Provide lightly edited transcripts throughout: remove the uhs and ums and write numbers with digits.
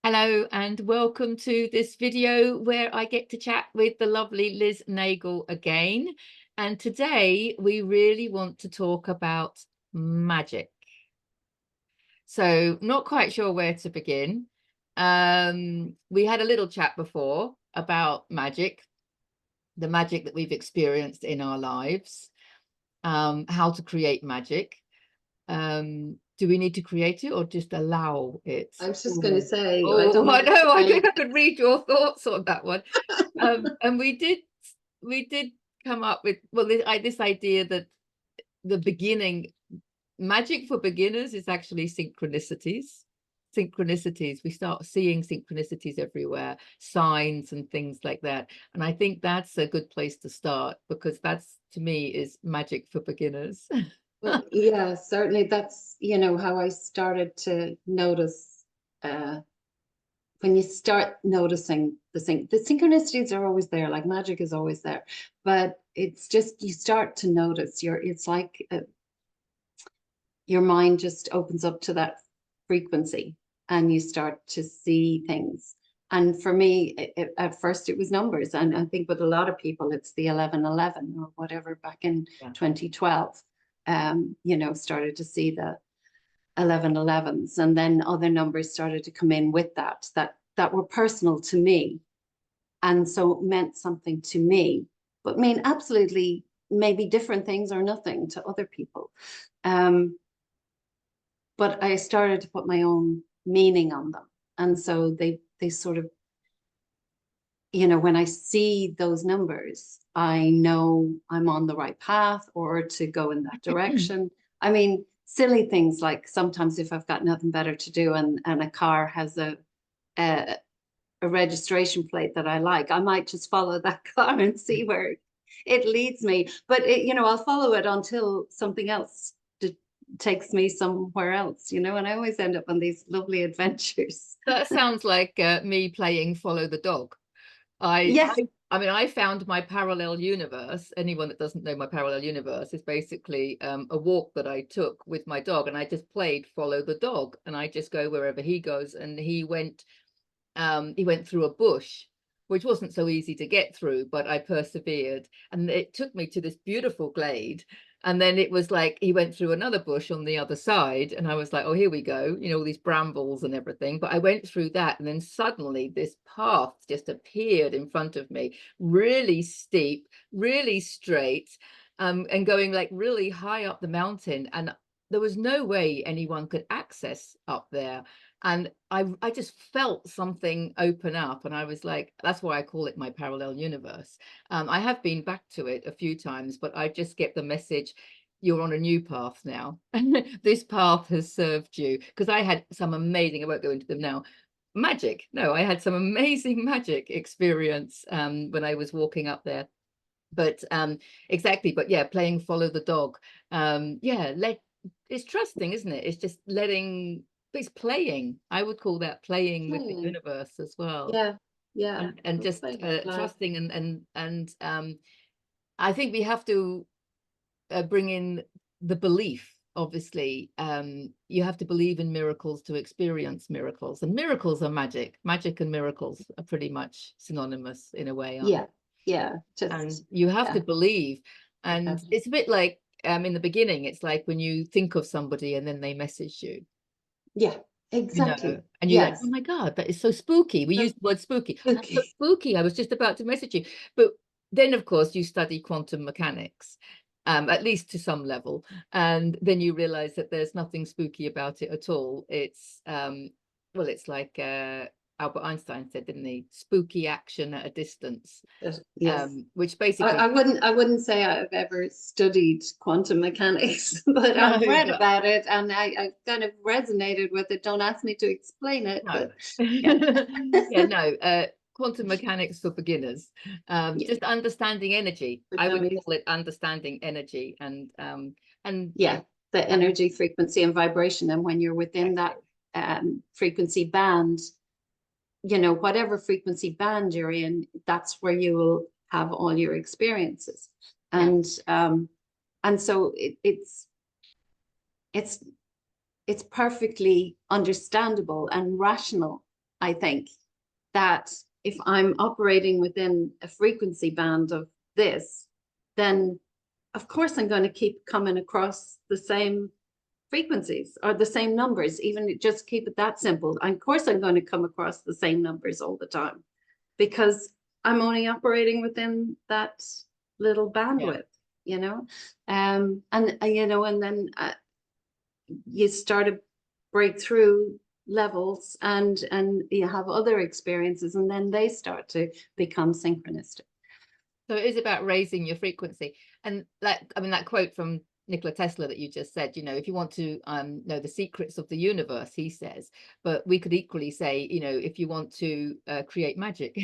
Hello and welcome to this video where I get to chat with the lovely Liz Nagle again. And today we really want to talk about magic. So not quite sure where to begin. We had a little chat before about magic, the magic that we've experienced in our lives, how to create magic. Do we need to create it or just allow it? I was just going to say, I Oh, don't I know. know. I could read your thoughts on that one. And we did come up with, well, this idea that the beginning magic for beginners is actually synchronicities. We start seeing synchronicities everywhere, signs and things like that. And I think that's a good place to start, because that's, to me, is magic for beginners. Well, yeah, certainly that's, how I started to notice when you start noticing the synchronicities are always there, like magic is always there, but it's just, you start to notice it's like your mind just opens up to that frequency and you start to see things. And for me, at first it was numbers. And I think with a lot of people, it's the 1111 or whatever back in 2012, started to see the 1111s. And then other numbers started to come in with that were personal to me. And so it meant something to me, but mean absolutely maybe different things or nothing to other people. But I started to put my own meaning on them. And so they sort of, when I see those numbers, I know I'm on the right path or to go in that direction. I mean, silly things like sometimes if I've got nothing better to do and a car has a registration plate that I like, I might just follow that car and see where it leads me. But I'll follow it until something else takes me somewhere else, and I always end up on these lovely adventures. That sounds like me playing follow the dog. Yes. I mean, I found my parallel universe. Anyone that doesn't know my parallel universe is basically a walk that I took with my dog, and I just played follow the dog, and I just go wherever he goes. And he went through a bush, which wasn't so easy to get through, but I persevered, and it took me to this beautiful glade. And then it was like he went through another bush on the other side, and I was like, oh, here we go, all these brambles and everything. But I went through that, and then suddenly this path just appeared in front of me, really steep, really straight, and going like really high up the mountain. And there was no way anyone could access up there. And I just felt something open up, and I was like, that's why I call it my parallel universe. I have been back to it a few times, but I just get the message, you're on a new path now. This path has served you. Because I had some amazing, I won't go into them now, magic. No, I had some amazing magic experience when I was walking up there. But exactly, but yeah, playing follow the dog. It's trusting, isn't it? It's just letting, it's playing. I would call that playing with the universe as well. Yeah, And just trusting, and I think we have to bring in the belief. Obviously, you have to believe in miracles to experience miracles, and miracles are magic. Magic and miracles are pretty much synonymous in a way, aren't they? And you have to believe. And it's a bit like in the beginning, it's like when you think of somebody and then they message you. Yeah, exactly. And you're like, oh my God, that is so spooky. We use the word spooky. That's so spooky. I was just about to message you. But then, of course, you study quantum mechanics, at least to some level. And then you realize that there's nothing spooky about it at all. It's, well, it's like Albert Einstein said, didn't he? Spooky action at a distance. Yes. Which basically, I wouldn't say I've ever studied quantum mechanics, but I've read about it and I kind of resonated with it. Don't ask me to explain it. No. But, Quantum mechanics for beginners. Just understanding energy. I would call it understanding energy, and the energy, frequency, and vibration. And when you're within that frequency band, whatever frequency band you're in, that's where you will have all your experiences. And so it's perfectly understandable and rational I think, that if I'm operating within a frequency band of this, then of course I'm going to keep coming across the same frequencies or the same numbers, even just keep it that simple. Of course I'm going to come across the same numbers all the time, because I'm only operating within that little bandwidth, you know. And you know, and then you start to break through levels, and you have other experiences, and then they start to become synchronistic. So it is about raising your frequency. And that, I mean, that quote from Nikola Tesla that you just said, you know, if you want to know the secrets of the universe, he says, but we could equally say, you know, if you want to create magic,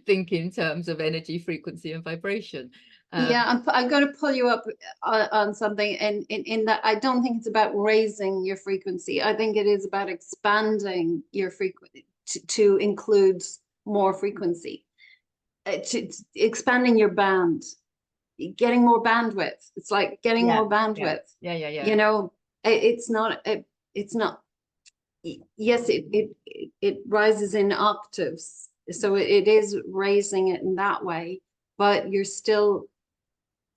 think in terms of energy, frequency, and vibration. Yeah, I'm going to pull you up on something, and in that I don't think it's about raising your frequency. I think it is about expanding your frequency to include more frequency, to expanding your band, getting more bandwidth. It's like getting more bandwidth. Yeah. You know, it's not. Yes, it rises in octaves, so it is raising it in that way. But you still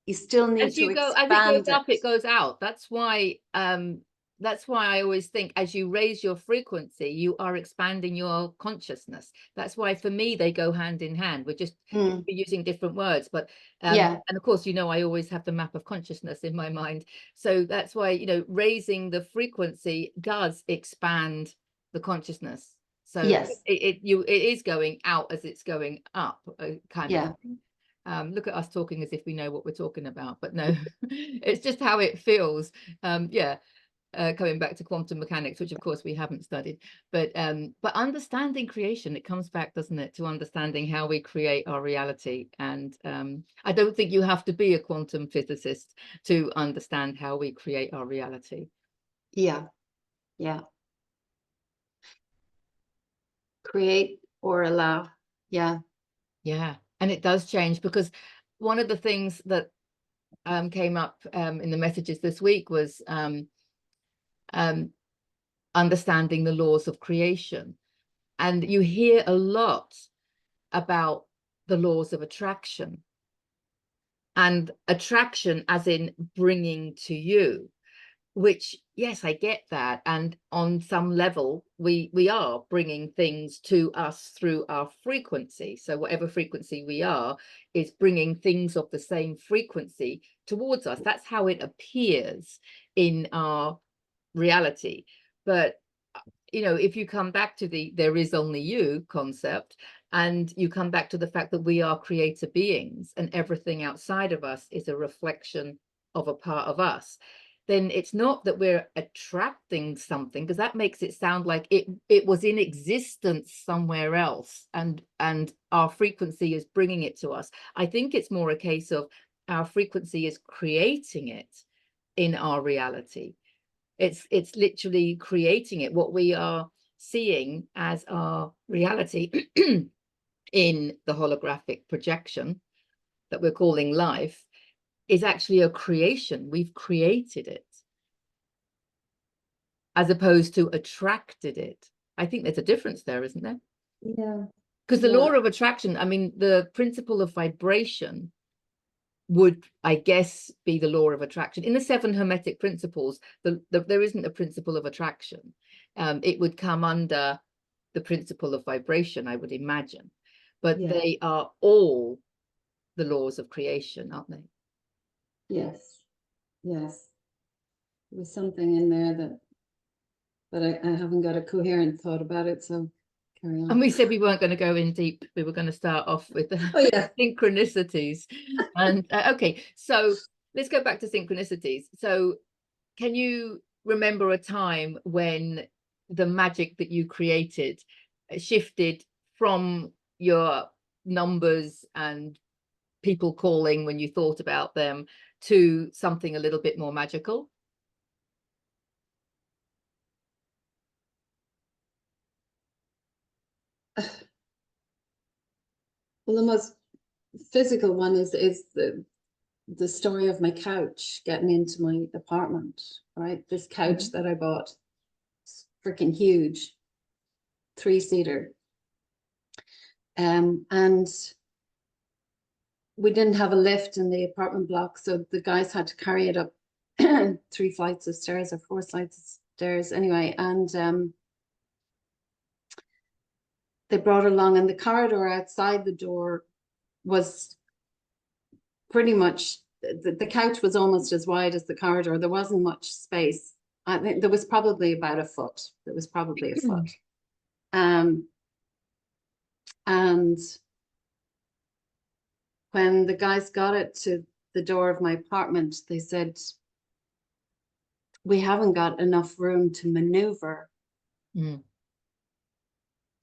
need to expand as it goes up, it goes out. That's why I always think, as you raise your frequency, you are expanding your consciousness. That's why for me they go hand in hand. We're just using different words, but and of course, you know, I always have the map of consciousness in my mind. So that's why, you know, raising the frequency does expand the consciousness. So yes, it is going out as it's going up, kind of thing. Look at us talking as if we know what we're talking about, but no, it's just how it feels. Coming back to quantum mechanics, which of course we haven't studied, but understanding creation, it comes back, doesn't it, to understanding how we create our reality. And I don't think you have to be a quantum physicist to understand how we create our reality. Yeah. Create or allow. Yeah. And it does change, because one of the things that came up in the messages this week was understanding the laws of creation. And you hear a lot about the laws of attraction, and attraction as in bringing to you, which, yes, I get that. And on some level, we are bringing things to us through our frequency. So whatever frequency we are is bringing things of the same frequency towards us. That's how it appears in our reality. But, you know, if you come back to the there is only you concept, and you come back to the fact that we are creator beings and everything outside of us is a reflection of a part of us, then it's not that we're attracting something, because that makes it sound like it was in existence somewhere else, and our frequency is bringing it to us. I think it's more a case of our frequency is creating it in our reality. It's literally creating it. What we are seeing as our reality in the holographic projection that we're calling life is actually a creation. We've created it, as opposed to attracted it. I think there's a difference there, isn't there? Yeah. Because the law of attraction, I mean, the principle of vibration would, I guess, be the law of attraction. In the 7 Hermetic Principles, there isn't a principle of attraction. It would come under the principle of vibration, I would imagine. But they are all the laws of creation, aren't they? Yes. There was something in there but I haven't got a coherent thought about it, so carry on. And we said we weren't going to go in deep. We were going to start off with the synchronicities. And okay, so let's go back to synchronicities. So can you remember a time when the magic that you created shifted from your numbers and people calling when you thought about them to something a little bit more magical? Well, the most physical one is the story of my couch getting into my apartment, right? This couch that I bought, it's freaking huge. 3-seater. And we didn't have a lift in the apartment block, so the guys had to carry it up 3 flights of stairs or 4 flights of stairs anyway. And they brought it along, and the corridor outside the door was pretty much, the couch was almost as wide as the corridor. There wasn't much space. I think there was probably about a foot. There was probably a foot. And when the guys got it to the door of my apartment, they said, we haven't got enough room to maneuver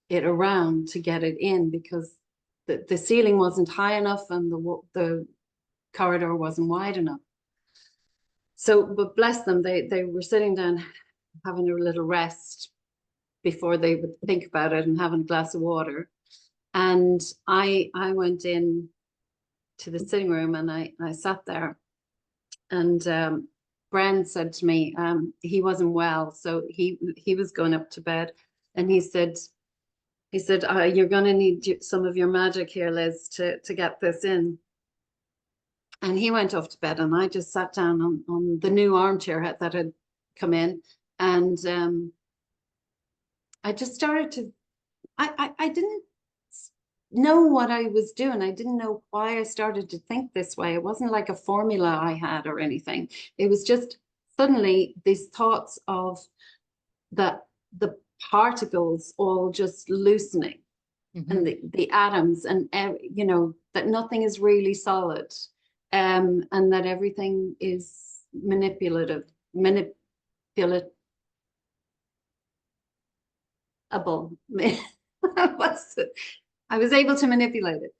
it around to get it in, because the ceiling wasn't high enough and the corridor wasn't wide enough. So, but bless them, they were sitting down having a little rest before they would think about it and having a glass of water. And I went in to the sitting room and I sat there, and Bren said to me, he wasn't well, so he was going up to bed, and he said, you're going to need some of your magic here, Liz, to get this in. And he went off to bed, and I just sat down on the new armchair that had come in, and I just started to, I didn't know what I was doing. I didn't know why I started to think this way. It wasn't like a formula I had or anything. It was just suddenly these thoughts of the particles all just loosening, and the atoms, and you know, that nothing is really solid, and that everything is manipulable. What's it? I was able to manipulate it.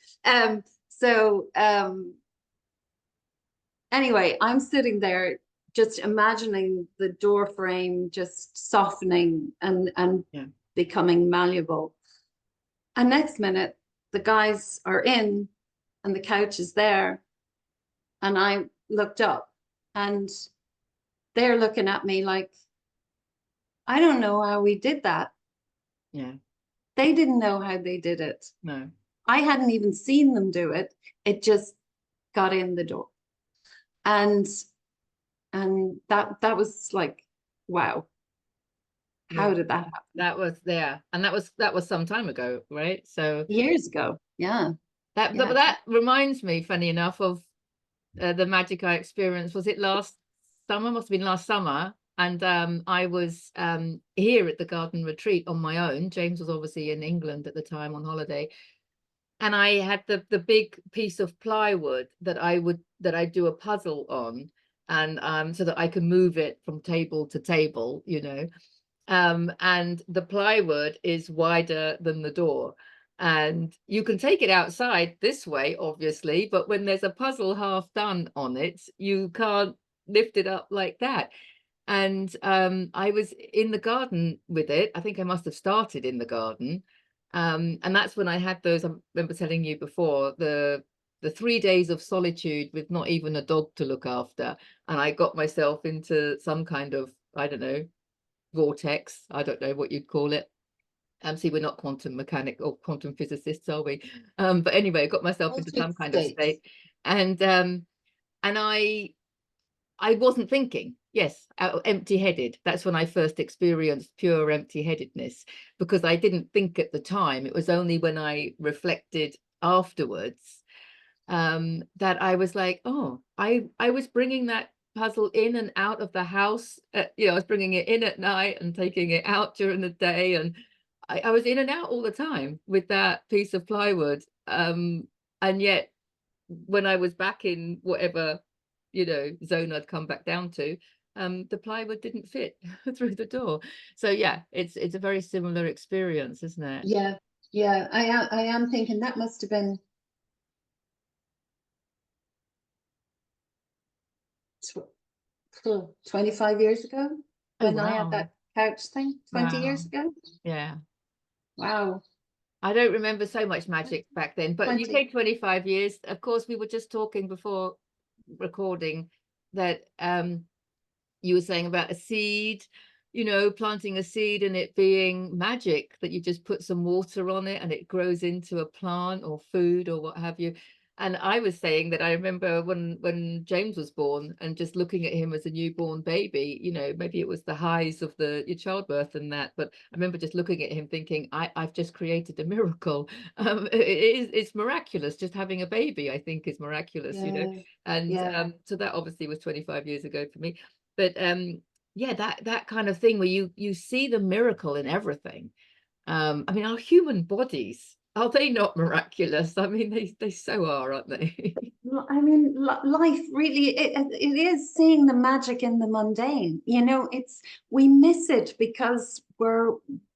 Anyway, I'm sitting there just imagining the door frame just softening and becoming malleable. And next minute, the guys are in and the couch is there. And I looked up and they're looking at me like, I don't know how we did that. Yeah. They didn't know how they did it. No. I hadn't even seen them do it. It just got in the door. And that was like, wow. How did that happen? That was there. And that was some time ago, right? So years ago. Yeah. But that reminds me, funny enough, of the magic I experienced. Was it last summer? Must have been last summer. And I was here at the garden retreat on my own. James was obviously in England at the time on holiday. And I had the big piece of plywood that I do a puzzle on, and so that I can move it from table to table, you know. And the plywood is wider than the door. And you can take it outside this way, obviously, but when there's a puzzle half done on it, you can't lift it up like that. And I was in the garden with it. I think I must have started in the garden. And that's when I had those, I remember telling you before, the 3 days of solitude with not even a dog to look after. And I got myself into some kind of, I don't know, vortex. I don't know what you'd call it. See, we're not quantum mechanic or quantum physicists, are we? But anyway, I got myself into some kind of state. And I wasn't thinking. Yes, empty-headed. That's when I first experienced pure empty-headedness, because I didn't think at the time. It was only when I reflected afterwards that I was like, oh, I was bringing that puzzle in and out of the house. You know, I was bringing it in at night and taking it out during the day, and I was in and out all the time with that piece of plywood. And yet, when I was back in whatever, you know, zone I'd come back down to, the plywood didn't fit through the door. So yeah, it's a very similar experience, isn't it? Yeah. I am thinking that must have been 25 years ago when I had that couch thing. 20 years ago. Yeah. Wow. I don't remember so much magic back then, but 20. You say 25 years. Of course, we were just talking before recording that you were saying about a seed, you know, planting a seed and it being magic, that you just put some water on it and it grows into a plant or food or what have you. And I was saying that I remember when James was born and just looking at him as a newborn baby, you know, maybe it was the highs of your childbirth and that, but I remember just looking at him thinking, I've just created a miracle. It's miraculous. Just having a baby, I think, is miraculous, you know. Yeah. And Yeah. so that obviously was 25 years ago for me. But yeah, that kind of thing where you see the miracle in everything. I mean, our human bodies, are they not miraculous? I mean, they so are, aren't they? I mean, life really, it is seeing the magic in the mundane. You know, we miss it because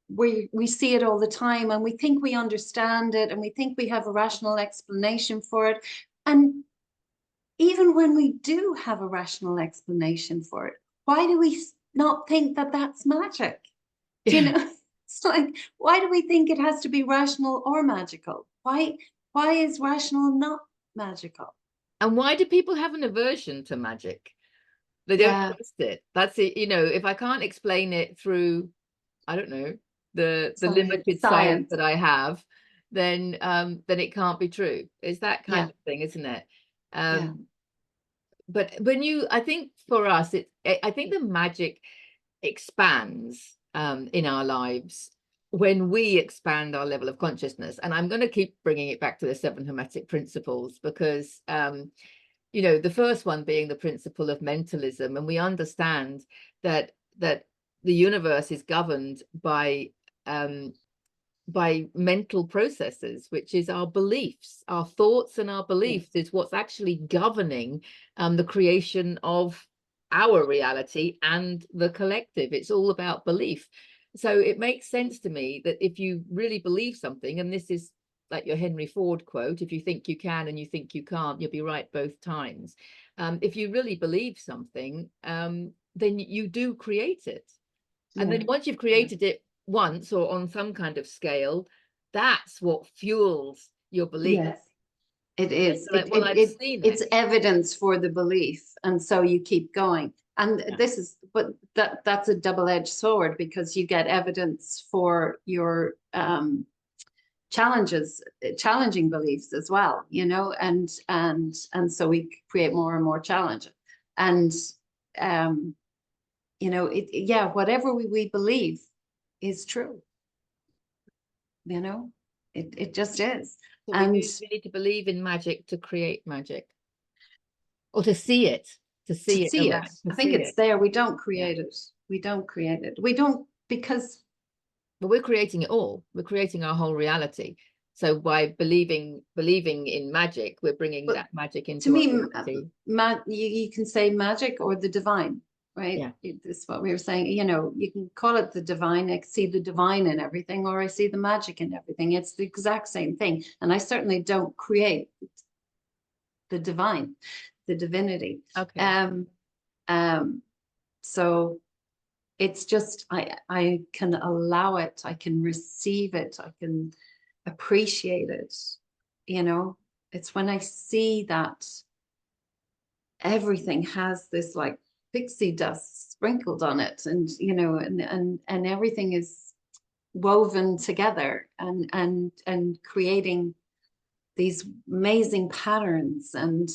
we see it all the time and we think we understand it and we think we have a rational explanation for it. And even when we do have a rational explanation for it, why do we not think that that's magic? Do you know? It's like, why do we think it has to be rational or magical? Why is rational not magical? And why do people have an aversion to magic? They don't Yeah, trust it. That's it. You know, if I can't explain it through, I don't know, the limited science science. that I have, then it can't be true. It's that kind Yeah, of thing, isn't it? yeah, But I think for us, I think the magic expands in our lives when we expand our level of consciousness. And I'm going to keep bringing it back to the 7 Hermetic Principles because you know, the first one being the principle of mentalism, and we understand that the universe is governed by mental processes, which is our beliefs, our thoughts and our beliefs yes, is what's actually governing the creation of our reality and the collective. It's all about belief. So it makes sense to me that if you really believe something, and this is like your Henry Ford quote, if you think you can and you think you can't, you'll be right both times. If you really believe something, then you do create it. And then yeah, once you've yeah, created it once or on some kind of scale, that's what fuels your belief. yes. It is. Like, well, I've seen it. It's evidence for the belief, and so you keep going. And Yeah. but that's a double-edged sword because you get evidence for your challenging beliefs as well, you know, and so we create more and more challenge. And you know, yeah, whatever we believe is true, you know, it just is. So And we need to believe in magic to create magic, or to see it, to to see it. I think see it's it. there. We don't Yeah. create it. We don't create it. We don't because But we're creating it all. We're creating our whole reality. So by believing in magic, we're bringing but that magic to into our me, reality. you can say magic or the divine, right? Yeah. This is what we were saying. You know, you can call it the divine. I see the divine in everything, or I see the magic in everything. It's the exact same thing. And I certainly don't create the divine, the divinity. Okay. Um, so it's just I can allow it, I can receive it, I can appreciate it, you know. It's when I see that everything has this like pixie dust sprinkled on it, and you know, and everything is woven together and creating these amazing patterns and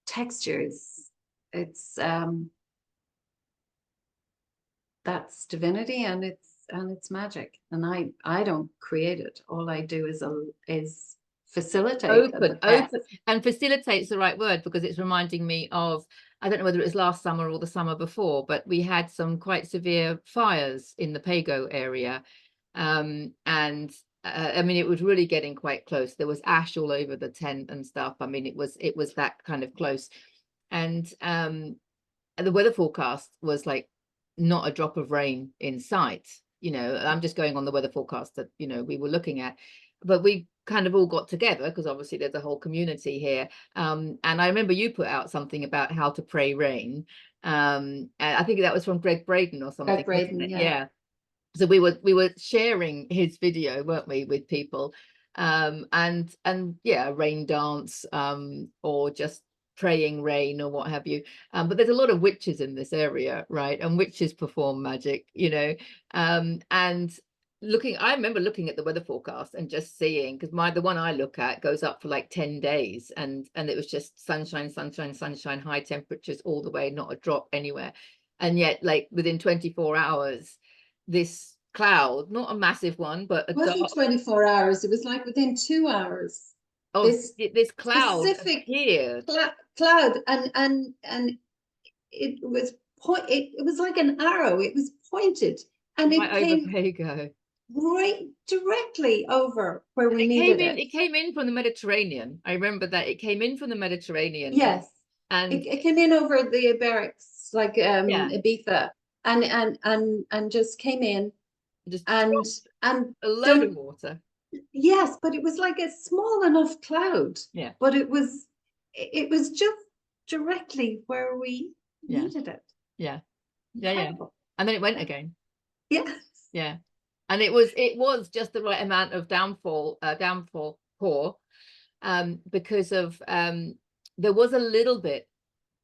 textures. It's that's divinity, and it's magic, and I don't create it. All I do is facilitate at the best. Open and facilitate's the right word, because it's reminding me of, I don't know whether it was last summer or the summer before, but we had some quite severe fires in the Pago area. And I mean, it was really getting quite close. There was ash all over the tent and stuff. I mean, it was that kind of close. And the weather forecast was like not a drop of rain in sight. You know, I'm just going on the weather forecast that, you know, we were looking at, but we kind of all got together because obviously there's a whole community here. And I remember you put out something about how to pray rain. And I think that was from Greg Braden or something, wasn't Braden, it? yeah. Yeah. So we were sharing his video, weren't we, with people? And yeah, rain dance, or just praying rain or what have you. But there's a lot of witches in this area, right? And witches perform magic, you know. And I remember looking at the weather forecast and just seeing, because the one I look at goes up for like 10 days, and it was just sunshine, sunshine, sunshine, high temperatures all the way, not a drop anywhere. And yet, like within 24 hours, this cloud, not a massive one, but a It wasn't dark, 24 hours. It was like within 2 hours. oh, this cloud Specific appeared. cloud, and it was it was like an arrow. It was pointed, and Right it over came Pago. right directly over where we needed it. It came in from the Mediterranean. I remember that it came in from the Mediterranean. Yes, and it came in over the Iberics, like yeah, Ibiza, and just came in, just and a load there, of water. yes, but it was like a small enough cloud. Yeah. But it was just directly where we needed it. Yeah. Incredible. And then it went again. Yes. Yeah. And it was just the right amount of downpour, because of there was a little bit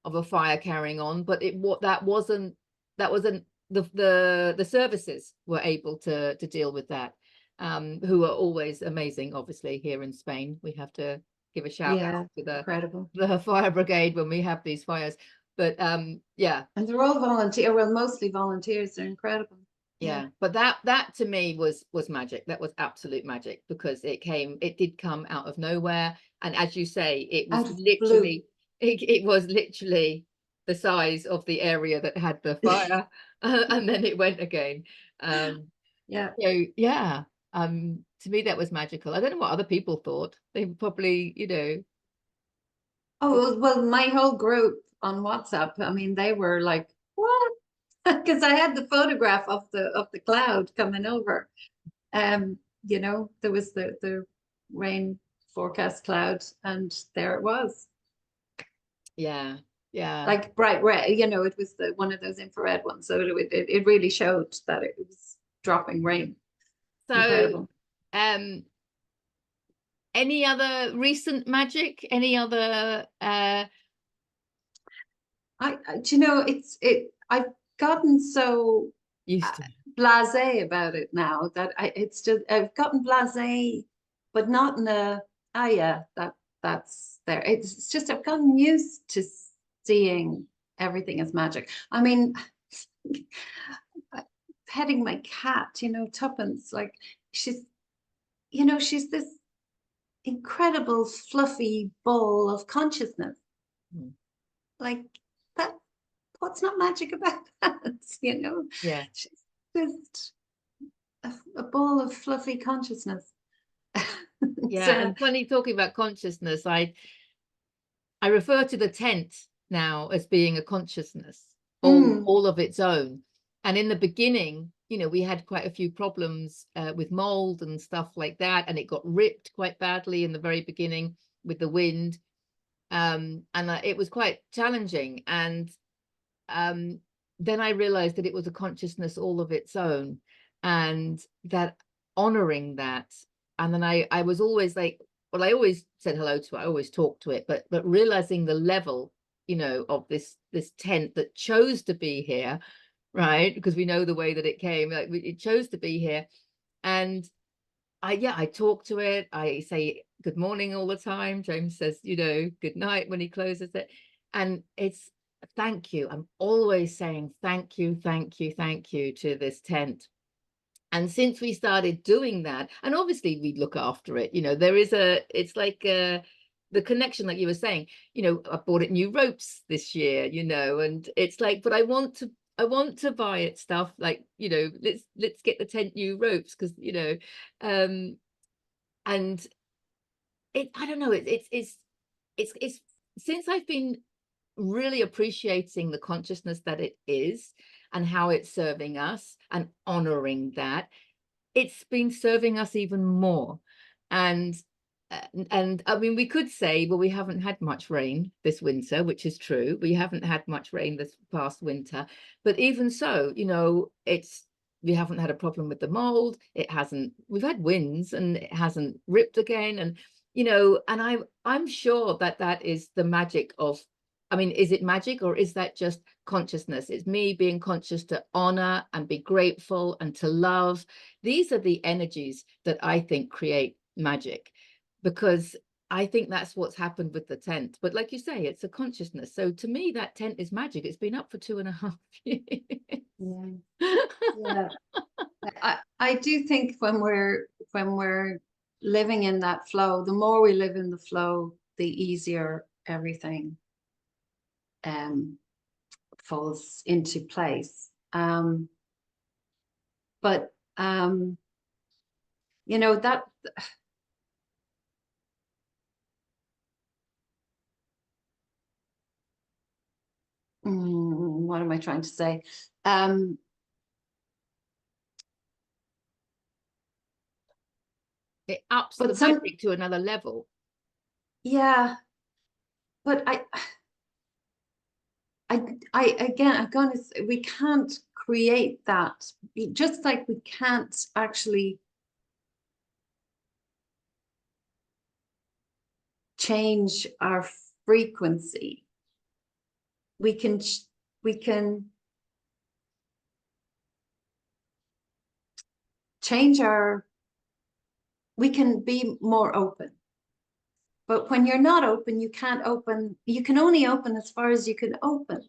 of a fire carrying on, but that wasn't the services were able to deal with that, who are always amazing. Obviously, here in Spain, we have to give a shout out to the fire brigade when we have these fires. But yeah, and they're all mostly volunteers. They're incredible. Yeah, but that to me was magic. That was absolute magic, because it did come out of nowhere, and as you say, it was literally the size of the area that had the fire, and then it went again. Yeah. So yeah, to me that was magical. I don't know what other people thought. They probably, you know. Oh well, my whole group on WhatsApp. I mean, they were like, "What?" Because I had the photograph of the cloud coming over. You know, there was the rain forecast cloud, and there it was. Yeah, yeah. Like bright red, you know, it was one of those infrared ones. So it really showed that it was dropping rain. So incredible. Any other recent magic? Any other you know, I've gotten so used to blasé about it now that I've gotten blasé, but not in a yeah, that's there. It's just I've gotten used to seeing everything as magic. I mean, petting my cat, you know, Tuppence, like she's this incredible fluffy ball of consciousness. Like that, what's not magic about that? You know? Yeah. She's just a ball of fluffy consciousness. Yeah, and funny, talking about consciousness, I refer to the tent now as being a consciousness all of its own. And in the beginning, you know, we had quite a few problems with mold and stuff like that, and it got ripped quite badly in the very beginning with the wind, and it was quite challenging. And then I realized that it was a consciousness all of its own, and that honoring that. And then I was always like, well, I always said hello to it, I always talked to it, but realizing the level, you know, of this tent that chose to be here, right? Because we know the way that it came, like it chose to be here. And I talk to it, I say good morning all the time. James says, you know, good night when he closes it. And it's thank you. I'm always saying thank you, thank you, thank you to this tent. And since we started doing that, and obviously we look after it, you know, it's like the connection, like you were saying, you know, I bought it new ropes this year, you know, and it's like, but I want to buy it stuff like, you know, let's get the tent new ropes, because, you know, and I don't know, it's since I've been really appreciating the consciousness that it is and how it's serving us and honoring that, it's been serving us even more. And I mean, we could say, well, we haven't had much rain this winter, which is true. We haven't had much rain this past winter, but even so, you know, we haven't had a problem with the mold. We've had winds and it hasn't ripped again. you know, and I'm sure that that is the magic of, I mean, is it magic or is that just consciousness? It's me being conscious to honor and be grateful and to love. These are the energies that I think create magic, because I think that's what's happened with the tent. But like you say, it's a consciousness. So to me, that tent is magic. It's been up for 2.5 years. Yeah. Yeah. I do think when we're living in that flow, the more we live in the flow, the easier everything falls into place. But you know, that what am I trying to say? It ups But the some, magic to another level. yeah, but again, I'm gonna say, we can't create that, just like we can't actually change our frequency. We can change our, we can be more open. But when you're not open, you can't open, you can only open as far as you can open.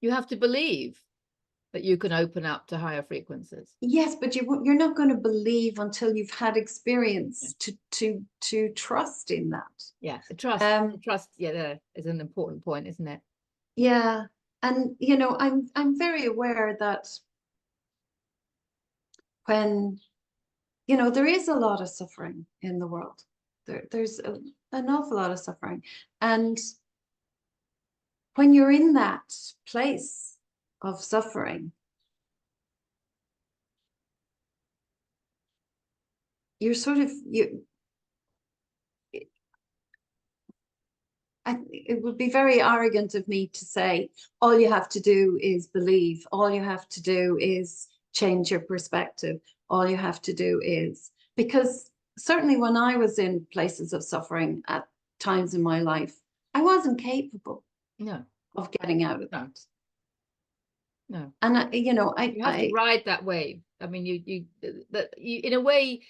You have to believe that you can open up to higher frequencies. Yes, but you're not going to believe until you've had experience to trust in that. Yeah, trust, yeah, there is an important point, isn't it? Yeah. And you know, I'm very aware that when, you know, there is a lot of suffering in the world. There's an awful lot of suffering. And when you're in that place of suffering, you're sort of, it would be very arrogant of me to say, all you have to do is believe, all you have to do is change your perspective, all you have to do is, because certainly when I was in places of suffering at times in my life, I wasn't capable of getting out of that. No. And you know, you have to ride that wave. I mean, you in a way,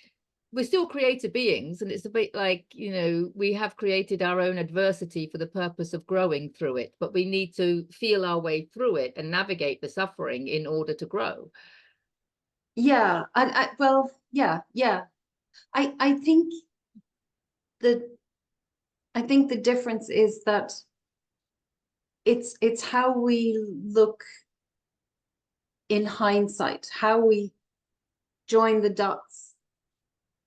we're still creative beings, and it's a bit like, you know, we have created our own adversity for the purpose of growing through it, but we need to feel our way through it and navigate the suffering in order to grow. Yeah, well, yeah. I think the difference is that it's how we look in hindsight, how we join the dots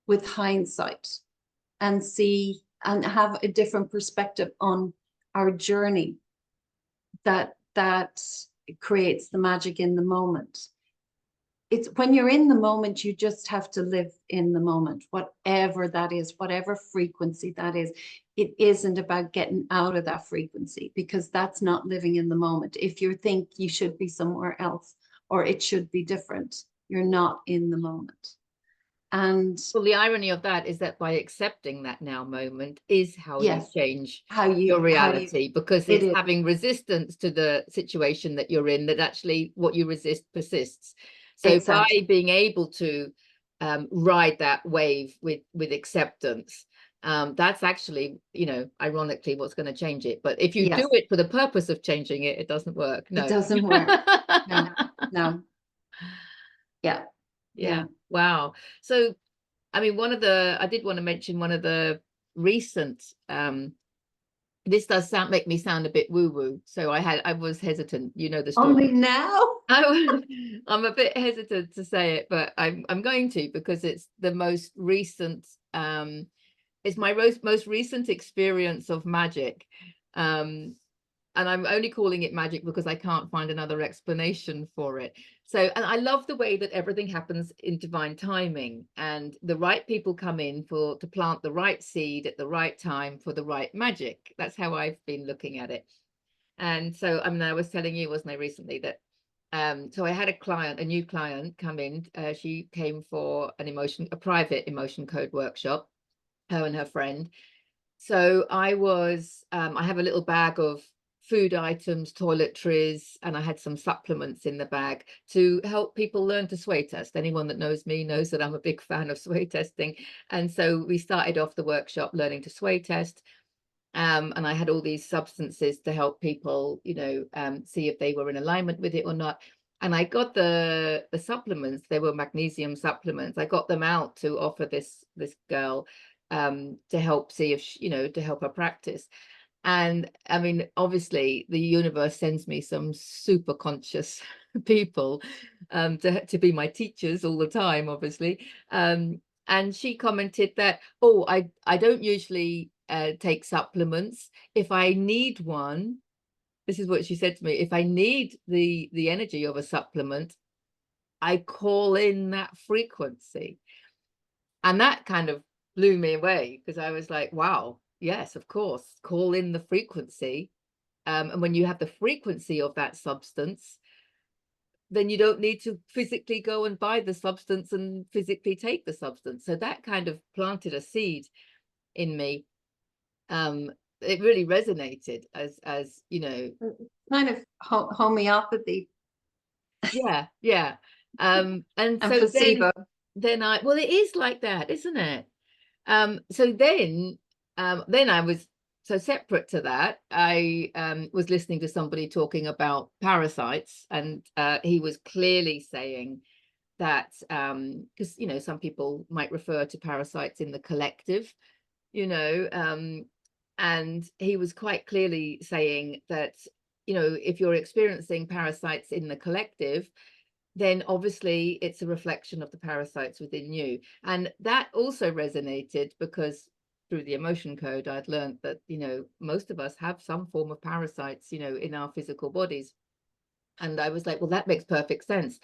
with hindsight and see and have a different perspective on our journey that creates the magic in the moment. It's when you're in the moment, you just have to live in the moment, whatever that is, whatever frequency that is. It isn't about getting out of that frequency, because that's not living in the moment. If you think you should be somewhere else or it should be different, you're not in the moment. And well, the irony of that is that by accepting that now moment is how you change your reality, because it's having resistance to the situation that you're in, that actually what you resist persists. So by being able to ride that wave with acceptance, that's actually, you know, ironically what's going to change it. But if you do it for the purpose of changing it, it doesn't work. No, it doesn't work. No. Yeah. Wow. So I mean, I did want to mention one of the recent, this does make me sound a bit woo-woo, so I was hesitant, you know the story. Only now? I'm a bit hesitant to say it, but I'm going to, because it's the most recent, it's my most recent experience of magic. And I'm only calling it magic because I can't find another explanation for it. So, and I love the way that everything happens in divine timing, and the right people come in to plant the right seed at the right time for the right magic. That's how I've been looking at it. And so, I mean, I was telling you, wasn't I, recently, that So I had a new client come in. She came for a private emotion code workshop, her and her friend. So I have a little bag of food items, toiletries, and I had some supplements in the bag to help people learn to sway test. Anyone that knows me knows that I'm a big fan of sway testing. And so we started off the workshop learning to sway test. And I had all these substances to help people, see if they were in alignment with it or not. And I got the supplements. They were magnesium supplements. I got them out to offer this girl to help see if she, to help her practice. And I mean, obviously, the universe sends me some super conscious people to be my teachers all the time, obviously. And she commented that, oh, I don't usually take supplements. If I need one, this is what she said to me, if I need the energy of a supplement, I call in that frequency. And that kind of blew me away, because I was like, wow, yes, of course, call in the frequency. And when you have the frequency of that substance, then you don't need to physically go and buy the substance and physically take the substance. So that kind of planted a seed in me. It really resonated as kind of homeopathy. Yeah. And so placebo. then well, it is like that, isn't it? So then I was, so separate to that, I was listening to somebody talking about parasites, and he was clearly saying that because some people might refer to parasites in the collective, and he was quite clearly saying that if you're experiencing parasites in the collective, then obviously it's a reflection of the parasites within you. And that also resonated, because through the emotion code, I'd learned that, most of us have some form of parasites, in our physical bodies. And I was like, well, that makes perfect sense.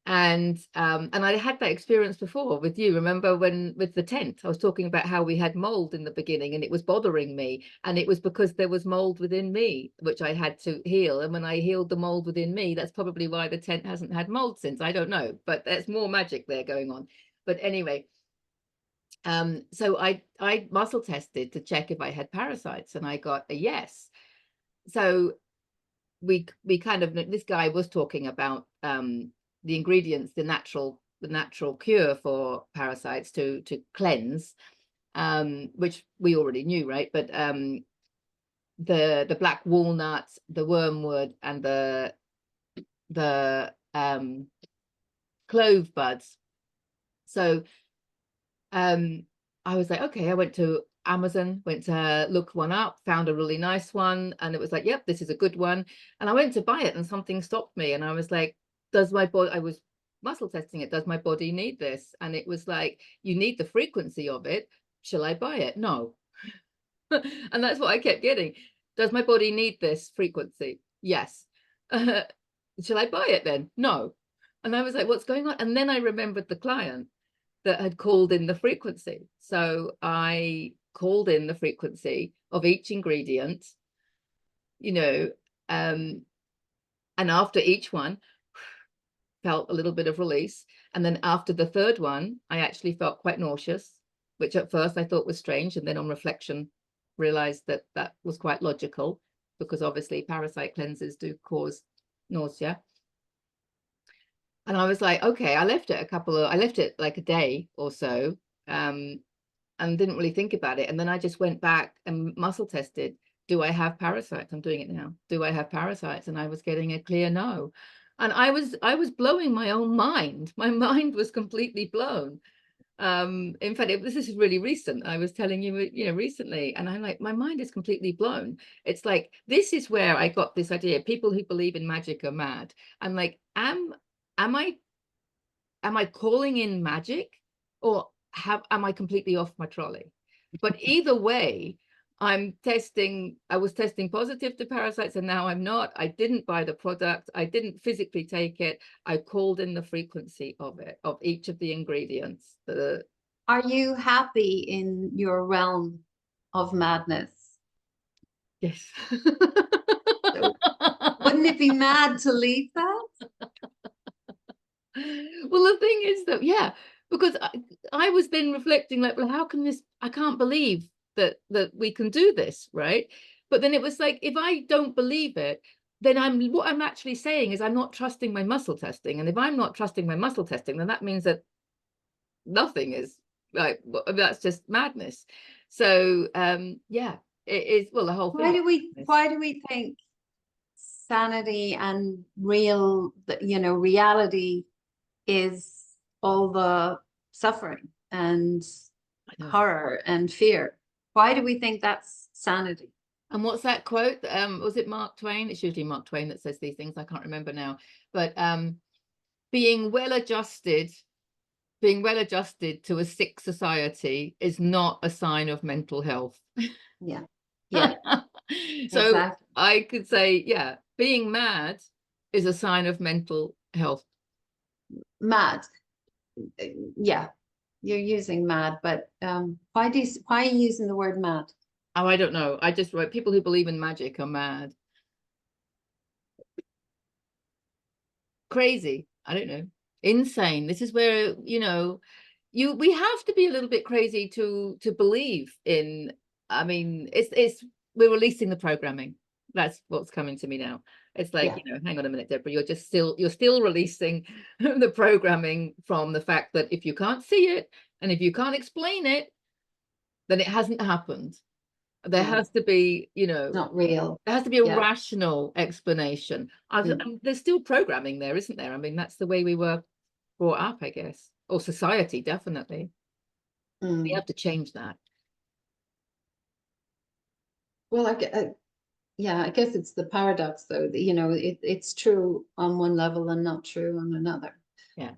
And I had that experience before with you. Remember with the tent, I was talking about how we had mold in the beginning and it was bothering me. And it was because there was mold within me, which I had to heal. And when I healed the mold within me, that's probably why the tent hasn't had mold since. I don't know, but there's more magic there going on. But anyway, so I muscle tested to check if I had parasites, and I got a yes. So we kind of, this guy was talking about the ingredients, the natural cure for parasites to cleanse, which we already knew, right? But the black walnut, the wormwood, and the clove buds. So I was like, okay, I went to Amazon, went to look one up, found a really nice one, and it was like, yep, this is a good one. And I went to buy it and something stopped me, and I was like, does my body, I was muscle testing it, does my body need this? And it was like, you need the frequency of it. Shall I buy it? No. And that's what I kept getting. Does my body need this frequency? Yes. Shall I buy it then? No. And I was like, what's going on? And then I remembered the client that had called in the frequency. So I called in the frequency of each ingredient, and after each one, felt a little bit of release. And then after the third one, I actually felt quite nauseous, which at first I thought was strange. And then on reflection, realized that that was quite logical, because obviously parasite cleanses do cause nausea. And I was like, okay, I left it like a day or so, and didn't really think about it. And then I just went back and muscle tested. Do I have parasites? I'm doing it now. Do I have parasites? And I was getting a clear no. And I was blowing my own mind. My mind was completely blown. In fact, this is really recent. I was telling you, recently, and I'm like, my mind is completely blown. It's like, this is where I got this idea. People who believe in magic are mad. I'm like, am I calling in magic, or am I completely off my trolley? But either way, I was testing positive to parasites, and now I'm not. I didn't buy the product. I didn't physically take it. I called in the frequency of it, of each of the ingredients. Are you happy in your realm of madness? Yes. So, wouldn't it be mad to leave that? Well, the thing is that, yeah, because I was then reflecting like, well, how can this, I can't believe that we can do this, right? But then it was like, if I don't believe it, then what I'm actually saying is I'm not trusting my muscle testing. And if I'm not trusting my muscle testing, then that means that nothing is, like, that's just madness. So yeah, it is, well, the whole thing. Why do we think sanity and real, reality is all the suffering and horror and fear? Why do we think that's sanity? And what's that quote? Was it Mark Twain? It's usually Mark Twain that says these things. I can't remember now. But being well adjusted to a sick society is not a sign of mental health. Yeah. Yeah. So exactly. I could say, yeah, being mad is a sign of mental health. Mad. Yeah. You're using mad, but why are you using the word mad? Oh, I don't know. I just wrote, people who believe in magic are mad. Crazy. I don't know. Insane. This is where, we have to be a little bit crazy to believe in. I mean, we're releasing the programming. That's what's coming to me now. It's like, hang on a minute, Deborah, you're still releasing the programming from the fact that if you can't see it and if you can't explain it, then it hasn't happened. There has to be, not real. There has to be a rational explanation. There's still programming there, isn't there? I mean, that's the way we were brought up, I guess, or society, definitely. We have to change that. Well, I guess it's the paradox, though. That, it's true on one level and not true on another. Yeah.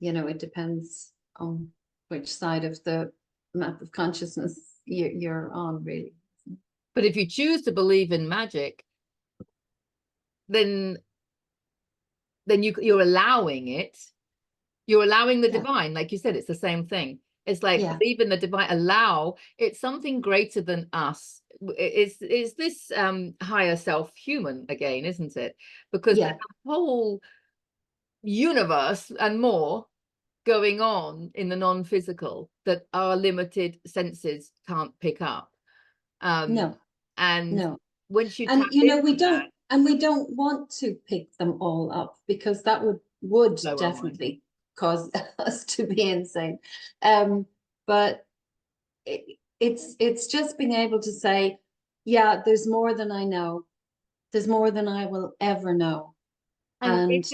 It depends on which side of the map of consciousness you're on, really. But if you choose to believe in magic, then you're allowing it. You're allowing the divine, like you said. It's the same thing. It's like believe in the divine. Allow it's something greater than us. Is this higher self human again, isn't it? Because there's a whole universe and more going on in the non-physical that our limited senses can't pick up. No. Once you we don't want to pick them all up, because that would definitely cause us to be insane. But it's just being able to say, yeah, there's more than I know. There's more than I will ever know. And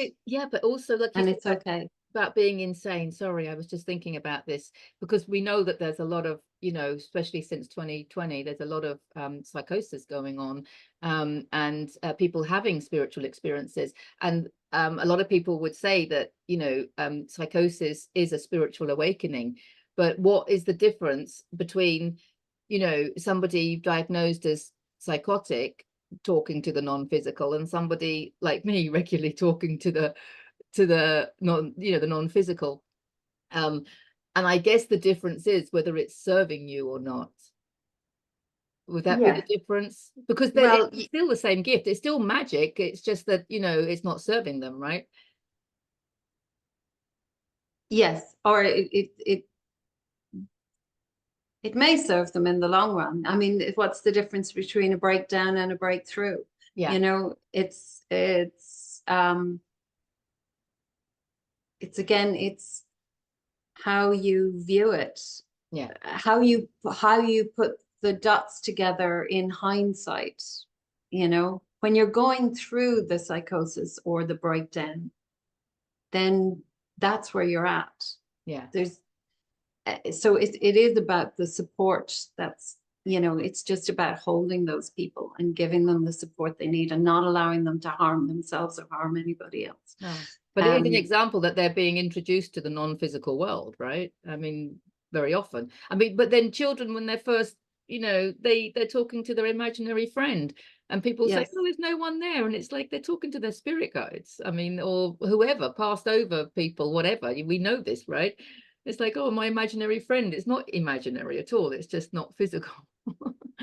but also, like, and it's okay. About being insane. Sorry, I was just thinking about this, because we know that there's a lot of, especially since 2020, there's a lot of psychosis going on, and people having spiritual experiences. And a lot of people would say that, psychosis is a spiritual awakening. But what is the difference between, somebody diagnosed as psychotic talking to the non-physical and somebody like me regularly talking to the the non-physical, and I guess the difference is whether it's serving you or not. Would that be the difference? Because it's still the same gift, it's still magic, it's just that it's not serving them, right? Yes, or it may serve them in the long run. I mean, what's the difference between a breakdown and a breakthrough? It's how you view it. How you put the dots together in hindsight. When you're going through the psychosis or the breakdown, then that's where you're at. So it is about the support. That's, it's just about holding those people and giving them the support they need and not allowing them to harm themselves or harm anybody else. But it is an example that they're being introduced to the non-physical world, right? I mean, very often. I mean, but then children, when they're first, they're talking to their imaginary friend, and people say, oh, there's no one there. And it's like they're talking to their spirit guides. I mean, or whoever, passed over people, whatever. We know this, right? It's like, oh, my imaginary friend. It's not imaginary at all. It's just not physical.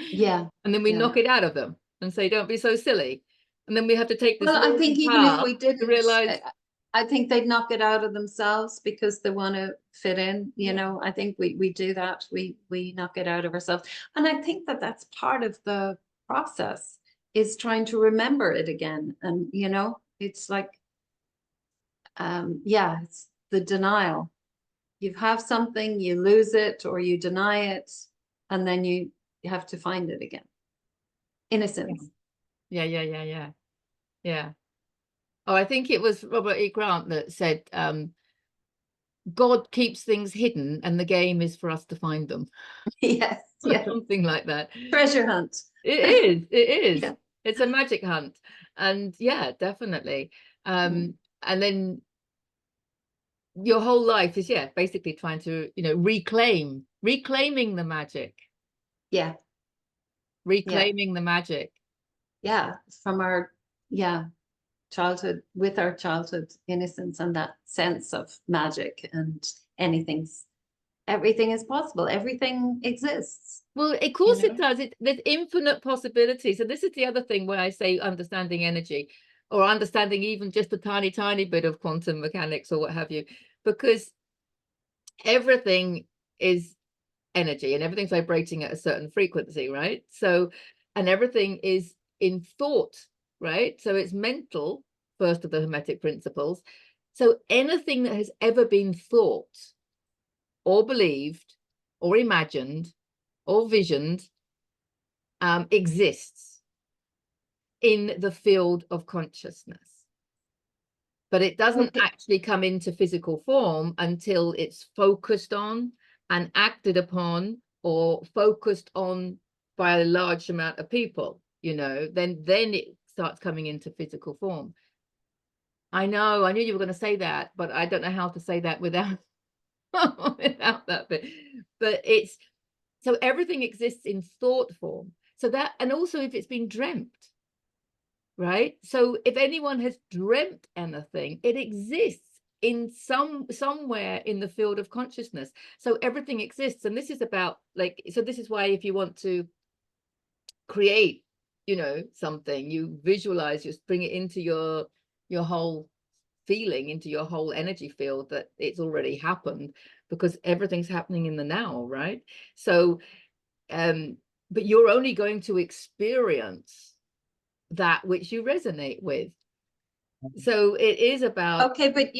And then we knock it out of them and say, don't be so silly. And then we have to take this Well, I long think even if we path to didn't, realize, I think they'd knock it out of themselves because they want to fit in. You know, I think we do that. We knock it out of ourselves, and I think that that's part of the process, is trying to remember it again. And you know, it's like, yeah, it's the denial. You have something, you lose it, or you deny it, and then you have to find it again. Innocence. yeah. Oh, I think it was Robert E. Grant that said, God keeps things hidden and the game is for us to find them. Yes, yes. Something like that. Treasure hunt. It is. Yeah. It's a magic hunt. And yeah, definitely. And then your whole life is, yeah, basically trying to, you know, reclaiming the magic. Yeah. Reclaiming the magic. Yeah. From our, yeah, childhood, with our childhood innocence and that sense of magic, and everything is possible. Everything exists. Well, of course it does. There's infinite possibilities. And this is the other thing when I say understanding energy, or understanding even just a tiny, tiny bit of quantum mechanics or what have you, because everything is energy and everything's vibrating at a certain frequency, right? So, and everything is in thought, right? So it's mental, first of the Hermetic Principles. So anything that has ever been thought or believed or imagined or visioned exists in the field of consciousness. But it doesn't actually come into physical form until it's focused on and acted upon, or focused on by a large amount of people, you know, then it starts coming into physical form. I know, I knew you were going to say that, but I don't know how to say that without without that bit. But it's, so everything exists in thought form. So that, and also if it's been dreamt, right? So if anyone has dreamt anything, it exists in somewhere in the field of consciousness. So everything exists. And this is about, like, so this is why if you want to create, you know, something, you visualize, just bring it into your whole feeling, into your whole energy field, that it's already happened, because everything's happening in the now, right? So but you're only going to experience that which you resonate with. So it is about, Okay, but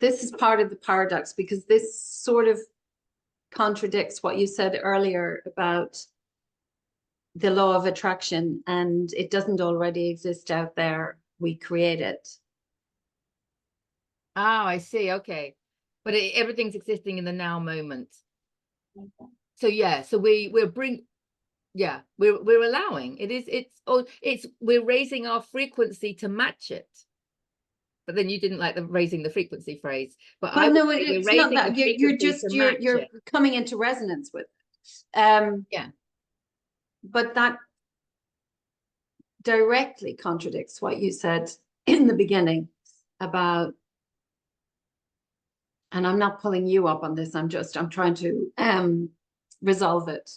this is part of the paradox, because this sort of contradicts what you said earlier about the law of attraction, and it doesn't already exist out there, we create it. oh, I see, okay. But everything's existing in the now moment. So yeah, so we're allowing we're raising our frequency to match it. But then you didn't like the raising the frequency phrase. But well, no, we're it's not that. You're it. coming into resonance with it. Yeah. But that directly contradicts what you said in the beginning about, and I'm not pulling you up on this, I'm trying to resolve it,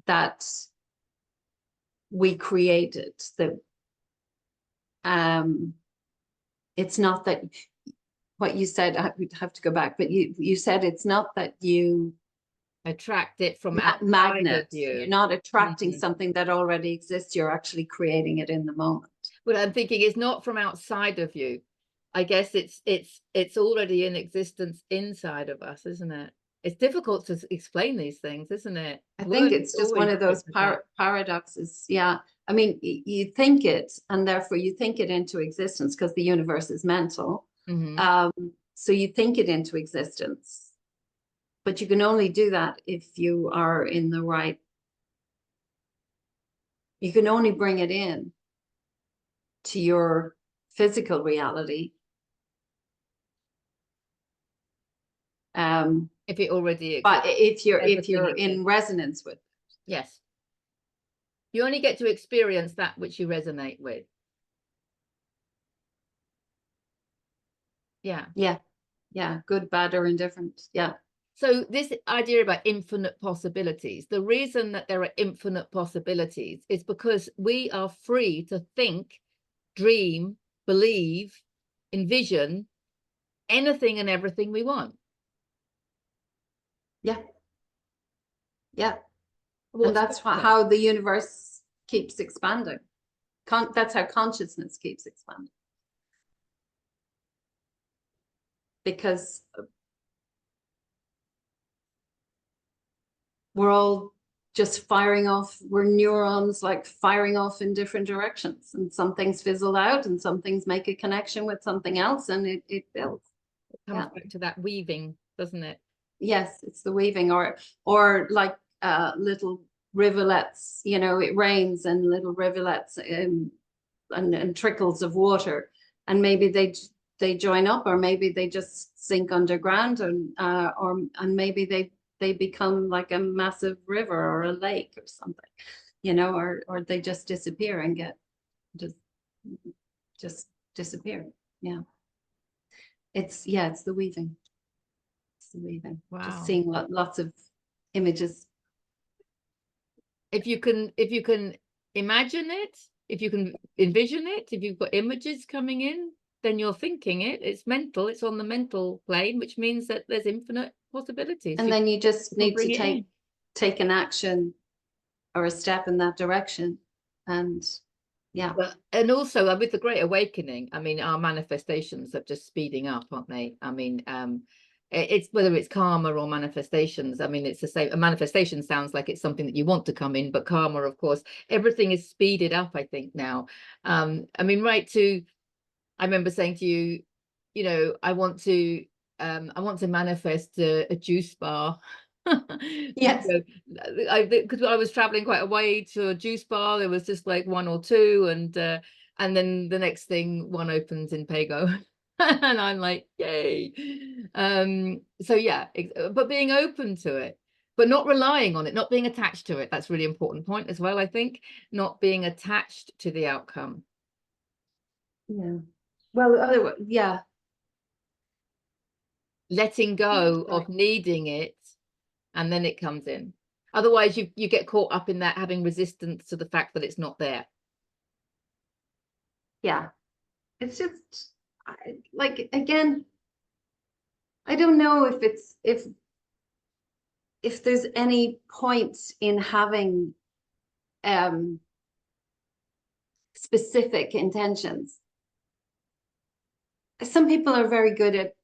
that we created the it's not that, what you said, I would have to go back, but you said it's not that you attract it from outside magnet. of you. You're not attracting something that already exists, you're actually creating it in the moment. Well, I'm thinking it's not from outside of you. I guess it's already in existence inside of us, isn't it? It's difficult to explain these things, isn't it? I think it's just one of those paradoxes. Yeah. I mean, you think it, and therefore you think it into existence, because the universe is mental. So you think it into existence, but you can only do that if you are in the right, you can only bring it in to your physical reality if it already exists. But if you're in resonance with it. Yes. You only get to experience that which you resonate with. Yeah. Yeah. Yeah. Good, bad, or indifferent. Yeah. So this idea about infinite possibilities, the reason that there are infinite possibilities is because we are free to think, dream, believe, envision anything and everything we want. Yeah. Yeah. And that's how the universe keeps expanding. That's how consciousness keeps expanding. Because we're all just firing off, we're neurons like firing off in different directions, and some things fizzle out and some things make a connection with something else, and it builds. It comes back to that weaving, doesn't it? Yes, it's the weaving, or like little rivulets, you know, it rains and little rivulets and trickles of water, and maybe they join up, or maybe they just sink underground, and maybe they become like a massive river or a lake or something, you know, or they just disappear and get just disappear. Yeah. It's the weaving. It's the weaving. Wow. Just seeing lots of images. If you can imagine it, if you can envision it, if you've got images coming in, then you're thinking it. It's mental. It's on the mental plane, which means that there's infinite possibilities. And then you just need to take an action or a step in that direction. And yeah. And also with the Great Awakening, I mean, our manifestations are just speeding up, aren't they? I mean, it's whether it's karma or manifestations. I mean, it's the same. A manifestation sounds like it's something that you want to come in, but karma, of course, everything is speeded up, I think now. I mean, I remember saying to you, you know, I want to manifest a juice bar. Yes. Because I was traveling quite a way to a juice bar. There was just like one or two, and then the next thing, one opens in Pago. And I'm like, yay. So yeah, but being open to it, but not relying on it, not being attached to it. That's a really important point as well, I think. Not being attached to the outcome. Yeah. Well, yeah. Letting go of needing it, and then it comes in. Otherwise you get caught up in that, having resistance to the fact that it's not there. Yeah. It's just like, again, I don't know if there's any point in having specific intentions. Some people are very good at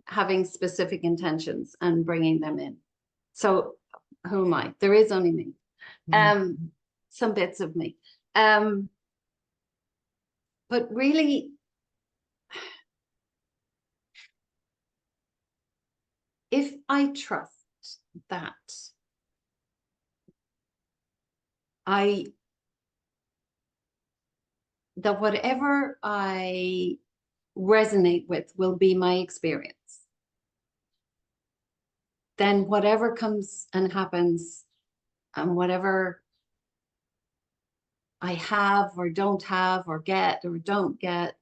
having specific intentions and bringing them in. So who am I? There is only me. Some bits of me. But really, if I trust that whatever I resonate with will be my experience, then whatever comes and happens, and whatever I have or don't have or get or don't get,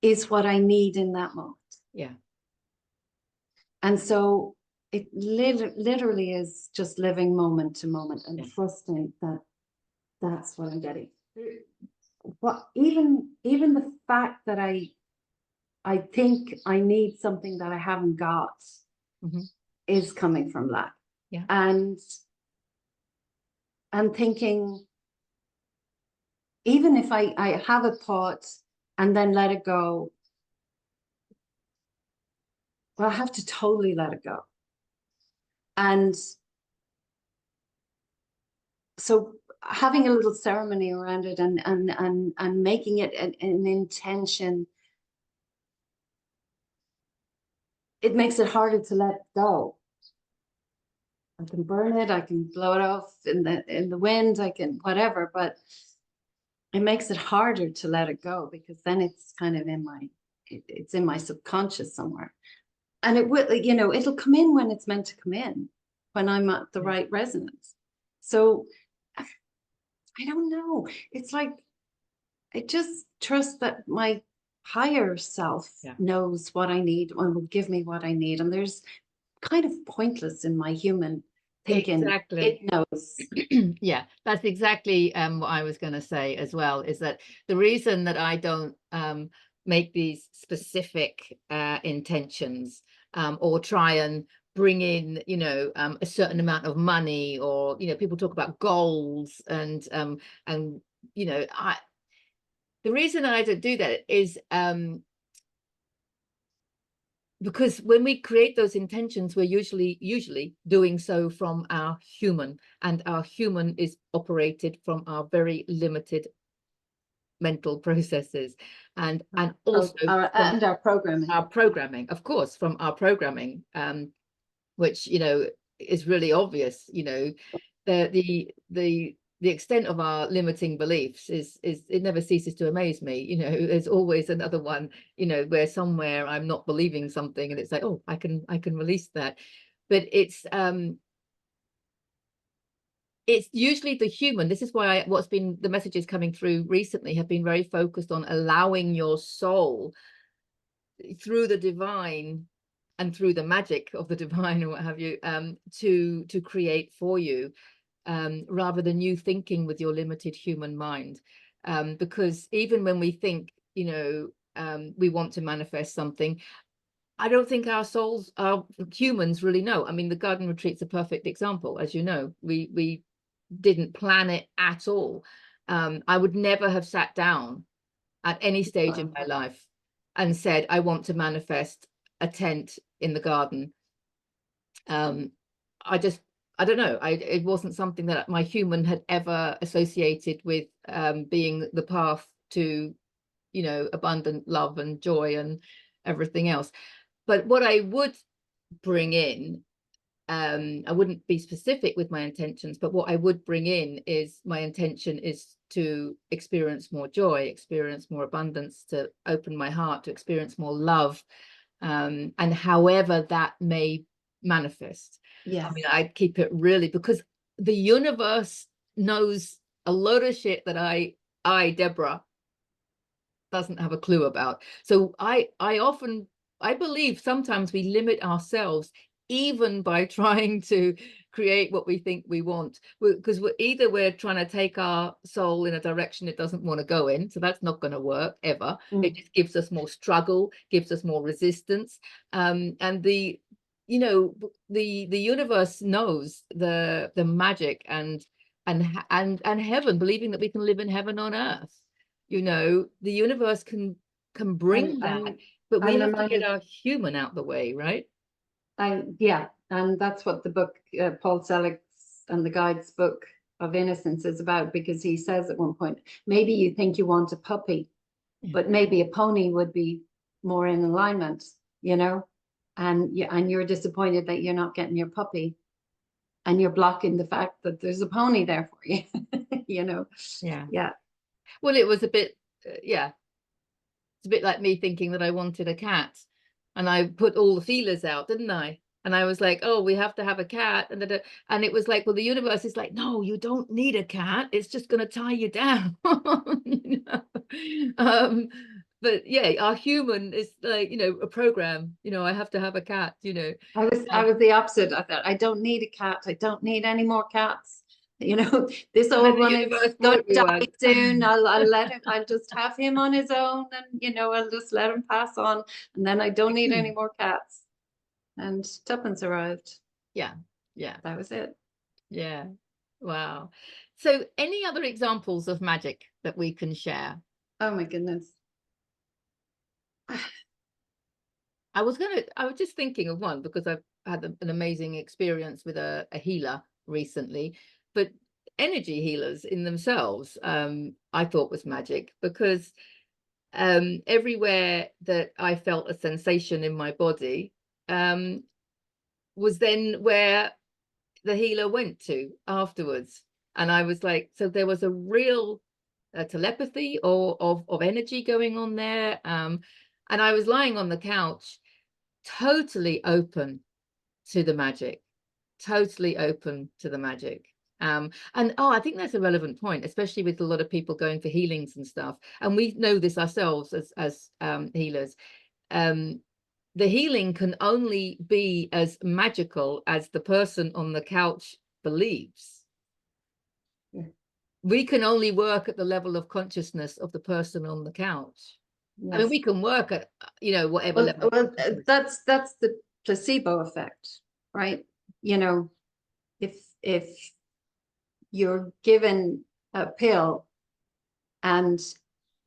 is what I need in that moment. Yeah. And so it literally is just living moment to moment and trusting that that's what I'm getting. What even the fact that I think I need something that I haven't got is coming from lack. Yeah. And thinking, even if I have a thought and then let it go, well, I have to totally let it go. And so having a little ceremony around it and making it an intention, it makes it harder to let go. I can burn it, I can blow it off in the wind, I can whatever, but it makes it harder to let it go, because then it's kind of it's in my subconscious somewhere. And it will, you know, it'll come in when it's meant to come in, when I'm at the right resonance. So I don't know. It's like, I just trust that my higher self knows what I need and will give me what I need. And there's kind of pointless in my human thinking. Exactly. It knows. Yeah, that's exactly what I was going to say as well, is that the reason that I don't make these specific intentions or try and bring in, you know, a certain amount of money, or, you know, people talk about goals and you know, the reason I don't do that is because when we create those intentions, we're usually doing so from our human, and our human is operated from our very limited mental processes, and also and our programming, of course, from our programming, which, you know, is really obvious. You know, the extent of our limiting beliefs is it never ceases to amaze me. You know, there's always another one, you know, where somewhere I'm not believing something, and it's like, oh, I can release that. But it's usually the human. This is why what's been the messages coming through recently have been very focused on allowing your soul through the divine and through the magic of the divine, or what have you, to create for you, rather than you thinking with your limited human mind. Because even when we think, you know, we want to manifest something, I don't think our souls, our humans, really know. I mean, the garden retreat's a perfect example. As you know, we didn't plan it at all. I would never have sat down at any stage in my life and said, I want to manifest a tent in the garden. I don't know. It wasn't something that my human had ever associated with being the path to, you know, abundant love and joy and everything else. But what I would bring in, I wouldn't be specific with my intentions, but what I would bring in is, my intention is to experience more joy, experience more abundance, to open my heart, to experience more love, and however that may manifest. Yes. I mean, I'd keep it really, because the universe knows a load of shit that I, Deborah, doesn't have a clue about. So I believe sometimes we limit ourselves even by trying to create what we think we want, because we're trying to take our soul in a direction it doesn't want to go in, so that's not going to work ever. It just gives us more struggle, gives us more resistance, and the universe knows the magic and heaven, believing that we can live in heaven on earth. You know, the universe can bring that, but we have to get our human out the way, right? Yeah, and that's what the book, Paul Selig's and the Guide's Book of Innocence is about, because he says at one point, maybe you think you want a puppy, but maybe a pony would be more in alignment, you know, and you're disappointed that you're not getting your puppy, and you're blocking the fact that there's a pony there for you, you know. Yeah. Well, it was a bit, it's a bit like me thinking that I wanted a cat, and I put all the feelers out, didn't I? And I was like, oh, we have to have a cat. And it was like, well, the universe is like, no, you don't need a cat. It's just going to tie you down. You know? But yeah, our human is like, you know, a program, you know, I have to have a cat, you know. I was the opposite. I thought, I don't need a cat. I don't need any more cats. You know, this old one is going to die soon. I'll let him, I'll just have him on his own, and, you know, I'll just let him pass on. And then I don't need any more cats. And Tuppence arrived. Yeah. That was it. Yeah. Wow. So any other examples of magic that we can share? Oh my goodness. I was just thinking of one, because I've had an amazing experience with a healer recently, but energy healers in themselves, I thought was magic, because everywhere that I felt a sensation in my body was then where the healer went to afterwards. And I was like, so there was a real telepathy or of energy going on there. And I was lying on the couch, totally open to the magic, totally open to the magic. And I think that's a relevant point, especially with a lot of people going for healings and stuff. And we know this ourselves as healers. The healing can only be as magical as the person on the couch believes. Yeah. We can only work at the level of consciousness of the person on the couch. Yes. I mean, we can work at, you know, whatever level. Well, that's the placebo effect, right? You know, if you're given a pill and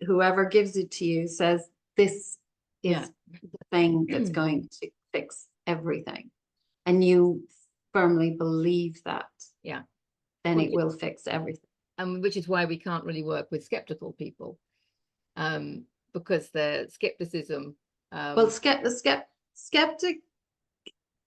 whoever gives it to you says this is the thing that's going to fix everything, and you firmly believe that, then it will fix everything. And which is why we can't really work with skeptical people, because the skepticism. Well, skeptic.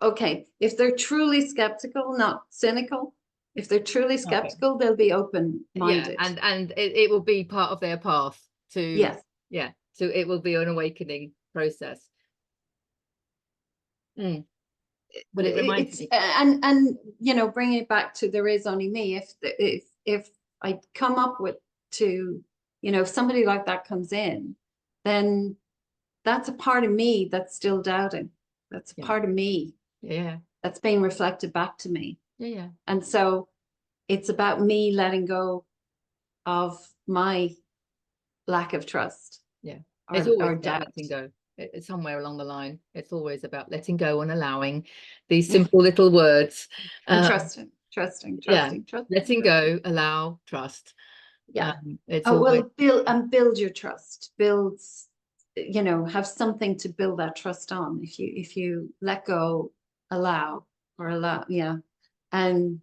Okay, if they're truly skeptical, not cynical, if they're truly skeptical, they'll be open-minded. Yeah, and it will be part of their path to. Yes. Yeah, so it will be an awakening process. But it reminds me. And you know, bringing it back to there is only me. If I come up with to, you know, if somebody like that comes in, then that's a part of me that's still doubting. That's a part of me. Yeah. That's being reflected back to me. Yeah. And so it's about me letting go of my lack of trust. Yeah. It's always about letting go. It's somewhere along the line. It's always about letting go and allowing these simple little words. And trusting. Letting go, allow, trust. Yeah. It's well, build your trust. You know, have something to build that trust on. If you let go, allow, and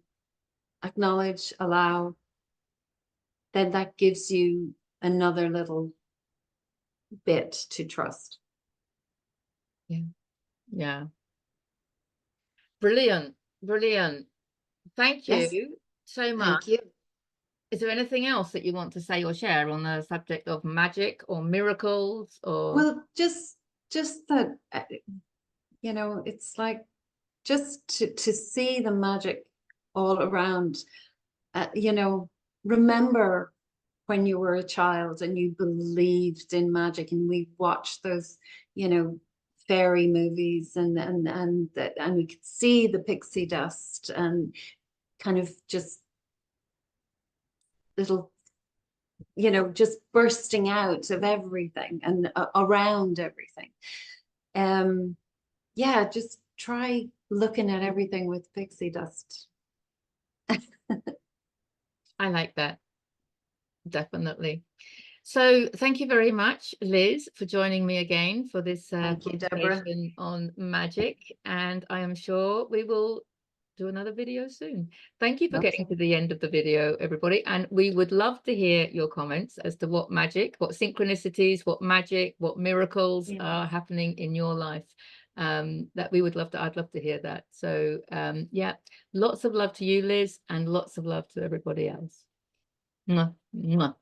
acknowledge, allow, then that gives you another little bit to trust. Yeah. Brilliant. Thank you so much. Thank you. Is there anything else that you want to say or share on the subject of magic or miracles? Or well, just that, you know, it's like just to see the magic all around. You know, remember when you were a child and you believed in magic, and we watched those, you know, fairy movies, and we could see the pixie dust and kind of just little, you know, just bursting out of everything and around everything. Yeah, just try looking at everything with pixie dust. I like that. Definitely. So thank you very much, Liz, for joining me again for this conversation on magic, and I am sure we will do another video soon. Thank you for getting to the end of the video, everybody, and we would love to hear your comments as to what magic, what synchronicities, what magic, what miracles are happening in your life. That we would love to, I'd love to hear that. So yeah, lots of love to you, Liz, and lots of love to everybody else. Mwah, mwah.